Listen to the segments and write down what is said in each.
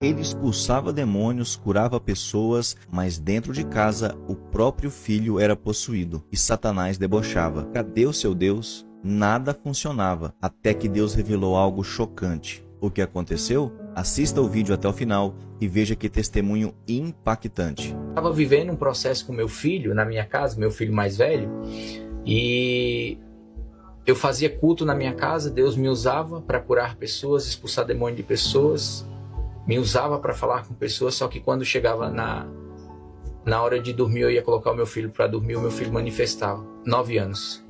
Ele expulsava demônios, curava pessoas, mas dentro de casa o próprio filho era possuído e Satanás debochava. Cadê o seu Deus? Nada funcionava, até que Deus revelou algo chocante. O que aconteceu? Assista o vídeo até o final e veja que testemunho impactante. Estava vivendo um processo com meu filho na minha casa, meu filho mais velho, e eu fazia culto na minha casa. Deus me usava para curar pessoas, expulsar demônio de pessoas, me usava para falar com pessoas, só que quando chegava na hora de dormir, eu ia colocar o meu filho para dormir, o meu filho manifestava. 9 anos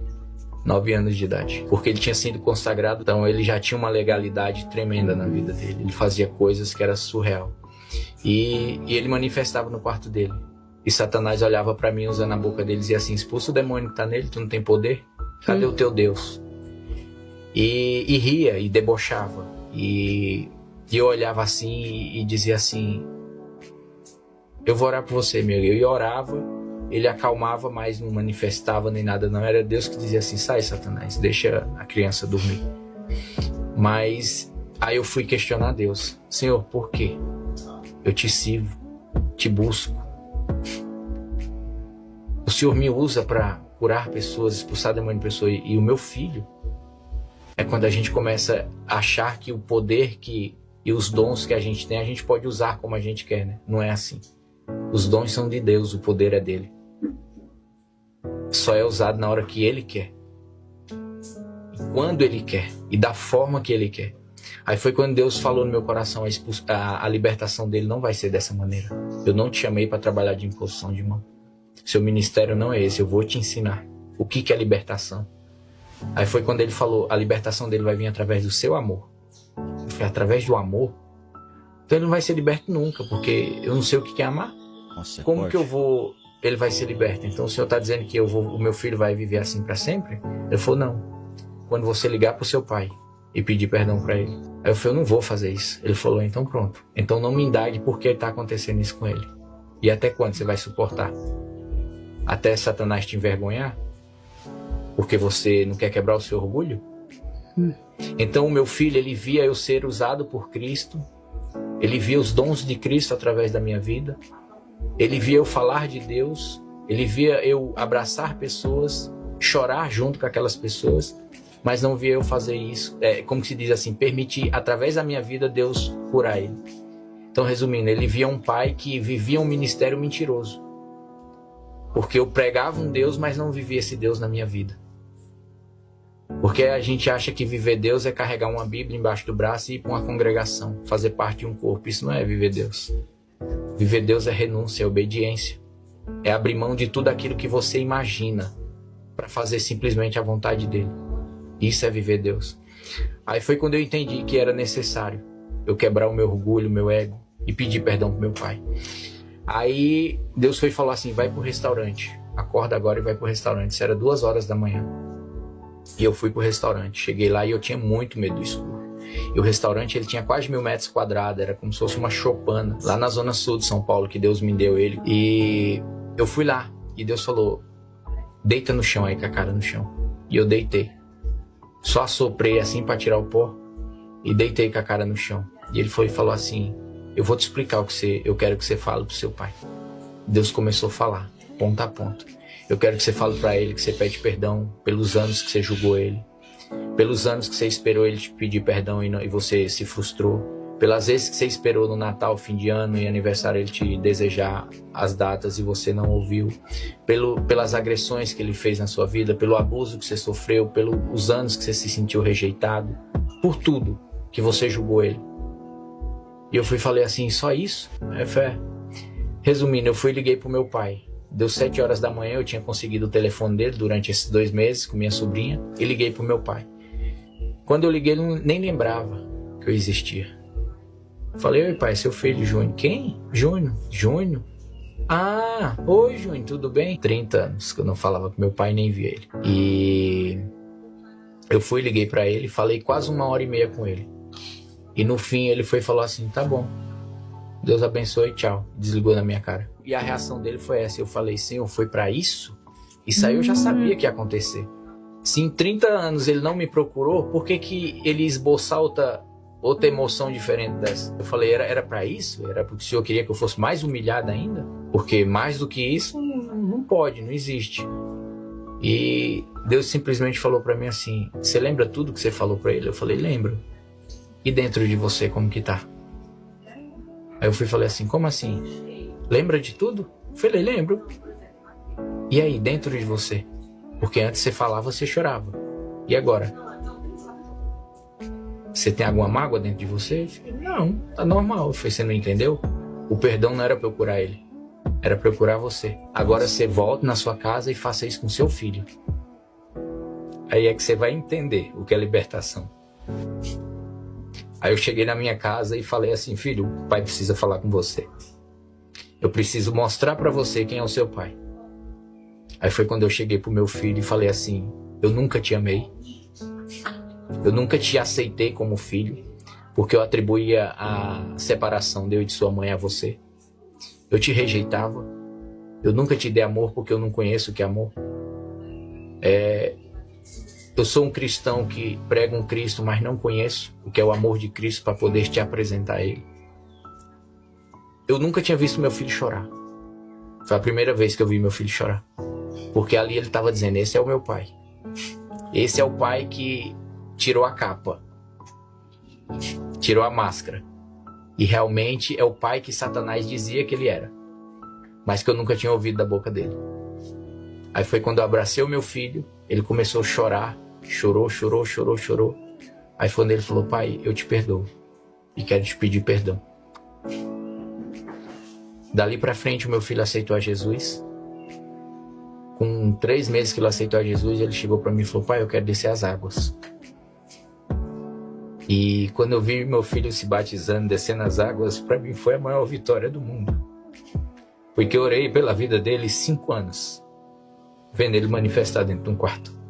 de idade, porque ele tinha sido consagrado, então ele já tinha uma legalidade tremenda na vida dele, ele fazia coisas que era surreal, e ele manifestava no quarto dele, e Satanás olhava para mim usando a boca dele e dizia assim: expulsa o demônio que tá nele, tu não tem poder, cadê o teu Deus? E ria e debochava, e eu olhava assim e dizia assim: eu vou orar por você, meu. Eu orava, ele acalmava, mas não manifestava nem nada, não. Era Deus que dizia assim: sai, Satanás, deixa a criança dormir. Mas aí eu fui questionar Deus: Senhor, por quê? Eu te sirvo, te busco. O Senhor me usa para curar pessoas, expulsar demônio de pessoas, e o meu filho. É quando a gente começa a achar que o poder e os dons que a gente tem, a gente pode usar como a gente quer, né? Não é assim. Os dons são de Deus, o poder é dele. Só é usado na hora que ele quer. E quando ele quer. E da forma que ele quer. Aí foi quando Deus falou no meu coração: a libertação dele não vai ser dessa maneira. Eu não te chamei para trabalhar de imposição de mão. Seu ministério não é esse, eu vou te ensinar o que é libertação. Aí foi quando ele falou: a libertação dele vai vir através do seu amor. Eu falei: através do amor? Então ele não vai ser liberto nunca, porque eu não sei o que é amar. Nossa, Como que eu vou... Ele vai ser liberto? Então o Senhor está dizendo que o meu filho vai viver assim para sempre? Ele falou: não. Quando você ligar para o seu pai e pedir perdão para ele. Aí eu falei: eu não vou fazer isso. Ele falou: então pronto. Então não me indague por que está acontecendo isso com ele. E até quando você vai suportar? Até Satanás te envergonhar? Porque você não quer quebrar o seu orgulho? Então o meu filho, ele via eu ser usado por Cristo. Ele via os dons de Cristo através da minha vida. Ele via eu falar de Deus. Ele via eu abraçar pessoas, chorar junto com aquelas pessoas, mas não via eu fazer isso, como se diz assim, permitir através da minha vida Deus curar ele. Então, resumindo, ele via um pai que vivia um ministério mentiroso, porque eu pregava um Deus, mas não vivia esse Deus na minha vida. Porque a gente acha que viver Deus é carregar uma Bíblia embaixo do braço e ir para uma congregação, fazer parte de um corpo. Isso não é viver Deus. Viver Deus é renúncia, é obediência. É abrir mão de tudo aquilo que você imagina para fazer simplesmente a vontade dele. Isso é viver Deus. Aí foi quando eu entendi que era necessário eu quebrar o meu orgulho, o meu ego e pedir perdão pro meu pai. Aí Deus foi falar assim: vai pro restaurante. Acorda agora e vai pro restaurante. Isso era 2 horas da manhã. E eu fui pro restaurante. Cheguei lá e eu tinha muito medo do escuro. E o restaurante, ele tinha quase 1000 metros quadrados. Era como se fosse uma choupana. Lá na zona sul de São Paulo, que Deus me deu ele. E eu fui lá. E Deus falou: deita no chão aí, com a cara no chão. E eu deitei. Só assoprei assim para tirar o pó. E deitei com a cara no chão. E ele foi e falou assim: eu vou te explicar o que eu quero que você fale pro seu pai. Deus começou a falar, ponto a ponto. Eu quero que você fale para ele que você pede perdão pelos anos que você julgou ele. Pelos anos que você esperou ele te pedir perdão e você se frustrou. Pelas vezes que você esperou no Natal, fim de ano e aniversário ele te desejar as datas e você não ouviu. Pelas agressões que ele fez na sua vida, pelo abuso que você sofreu, pelos anos que você se sentiu rejeitado. Por tudo que você julgou ele. E eu fui e falei assim: só isso? É fé. Resumindo, eu fui e liguei pro meu pai. Deu 7 horas da manhã, eu tinha conseguido o telefone dele durante esses 2 meses com minha sobrinha. E liguei pro meu pai. Quando eu liguei, ele nem lembrava que eu existia. Falei: oi pai, seu filho Júnior. Quem? Júnior. Júnior? Ah, oi Júnior, tudo bem? 30 anos que eu não falava com meu pai, nem via ele. E eu fui, liguei pra ele, falei quase 1h30 com ele. E no fim ele foi e falou assim: tá bom, Deus abençoe, tchau. Desligou na minha cara. E a reação dele foi essa. Eu falei: Senhor, foi pra isso? Isso aí eu já sabia que ia acontecer. Se em 30 anos ele não me procurou, por que ele ia esboçar outra emoção diferente dessa. Eu falei, era para isso? Era porque o Senhor queria que eu fosse mais humilhado ainda? Porque mais do que isso, não pode, não existe. E Deus simplesmente falou para mim assim, você lembra tudo que você falou para ele? Eu falei, lembro. E dentro de você, como que tá? Aí eu falei assim, como assim? Lembra de tudo? Eu falei, lembro. E aí, dentro de você? Porque antes você falava, você chorava. E agora? Você tem alguma mágoa dentro de você? Eu falei, não, tá normal. Eu falei, você não entendeu? O perdão não era pra eu curar ele. Era pra eu curar você. Agora você volta na sua casa e faça isso com seu filho. Aí é que você vai entender o que é libertação. Aí eu cheguei na minha casa e falei assim, filho, o pai precisa falar com você. Eu preciso mostrar pra você quem é o seu pai. Aí foi quando eu cheguei pro meu filho e falei assim, eu nunca te amei. Eu nunca te aceitei como filho, porque eu atribuía a separação de eu e de sua mãe a você. Eu te rejeitava. Eu nunca te dei amor porque eu não conheço o que é amor. Eu sou um cristão que prega um Cristo, mas não conheço o que é o amor de Cristo para poder te apresentar a Ele. Eu nunca tinha visto meu filho chorar. Foi a primeira vez que eu vi meu filho chorar. Porque ali ele estava dizendo, esse é o meu pai. Esse é o pai que tirou a capa. Tirou a máscara. E realmente é o pai que Satanás dizia que ele era. Mas que eu nunca tinha ouvido da boca dele. Aí foi quando eu abracei o meu filho, ele começou a chorar. Chorou. Aí foi quando ele falou, pai, eu te perdoo. E quero te pedir perdão. Dali pra frente o meu filho aceitou a Jesus. Com 3 meses que ele aceitou a Jesus, ele chegou pra mim e falou, pai, eu quero descer as águas. E quando eu vi meu filho se batizando, descendo as águas, pra mim foi a maior vitória do mundo. Porque eu orei pela vida dele 5 anos, vendo ele manifestar dentro de um quarto.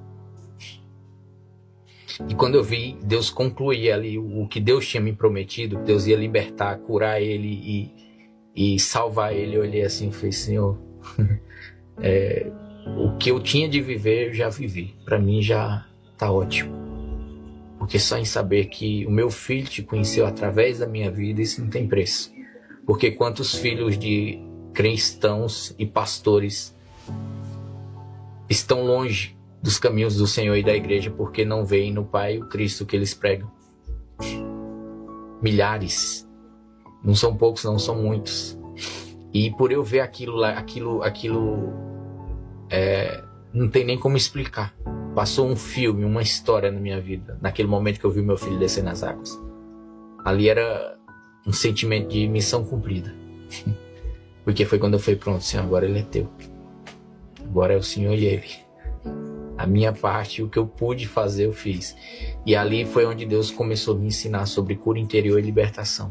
E quando eu vi Deus concluir ali o que Deus tinha me prometido, que Deus ia libertar, curar ele e salvar ele, eu olhei assim e falei, Senhor, o que eu tinha de viver, eu já vivi. Para mim já tá ótimo. Porque só em saber que o meu filho te conheceu através da minha vida, isso não tem preço. Porque quantos filhos de cristãos e pastores estão longe dos caminhos do Senhor e da igreja porque não veem no Pai o Cristo que eles pregam. Milhares. Não são poucos, não são muitos. E por eu ver aquilo lá, não tem nem como explicar. Passou um filme, uma história na minha vida, naquele momento que eu vi meu filho descer nas águas. Ali era um sentimento de missão cumprida. Porque foi quando eu falei, pronto, Senhor, agora ele é teu. Agora é o Senhor e ele. A minha parte, o que eu pude fazer, eu fiz. E ali foi onde Deus começou a me ensinar sobre cura interior e libertação.